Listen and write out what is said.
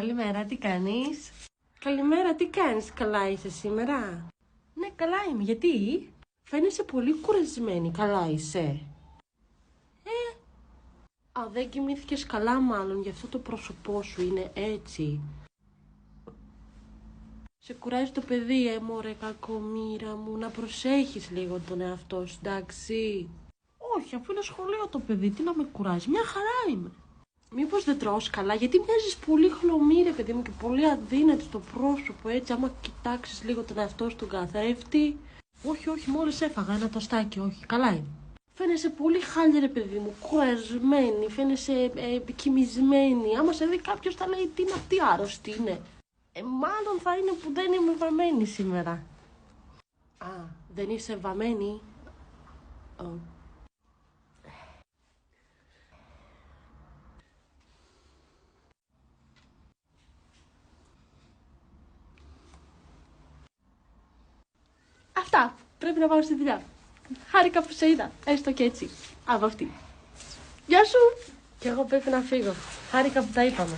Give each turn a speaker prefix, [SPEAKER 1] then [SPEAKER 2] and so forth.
[SPEAKER 1] Καλημέρα, τι κάνεις? Καλημέρα, τι κάνεις? Καλά είσαι σήμερα? Ναι, καλά είμαι. Γιατί? Φαίνεσαι πολύ κουρασμένη. Καλά είσαι? Δεν κοιμήθηκες καλά μάλλον, γι' αυτό το πρόσωπό σου είναι έτσι. Σε κουράζει το παιδί, μωρέ κακομοίρα μου, να προσέχεις λίγο τον εαυτό σου, εντάξει? Όχι, αφού είναι σχολείο το παιδί, τι να με κουράζει, μια χαρά είμαι. Μήπως δεν τρως καλά, γιατί μοιάζεις πολύ χλωμή ρε παιδί μου και πολύ αδύνατη στο πρόσωπο, έτσι, άμα κοιτάξεις λίγο τον εαυτό σου τον καθρέφτη. Όχι, μόλις έφαγα ένα τοστάκι, όχι, καλά είμαι. Φαίνεσαι πολύ χάλια ρε παιδί μου, κουρασμένη, φαίνεσαι κοιμισμένη. Άμα σε δει κάποιος θα λέει τι είναι αυτή, άρρωστη είναι. Μάλλον θα είναι που δεν είμαι βαμμένη σήμερα. Δεν είσαι βαμμένη? Αυτά, πρέπει να πάω στη δουλειά. Χάρηκα που σε είδα, έστω και έτσι, από αυτή. Γεια σου! Κι εγώ πρέπει να φύγω. Χάρηκα που τα είπαμε.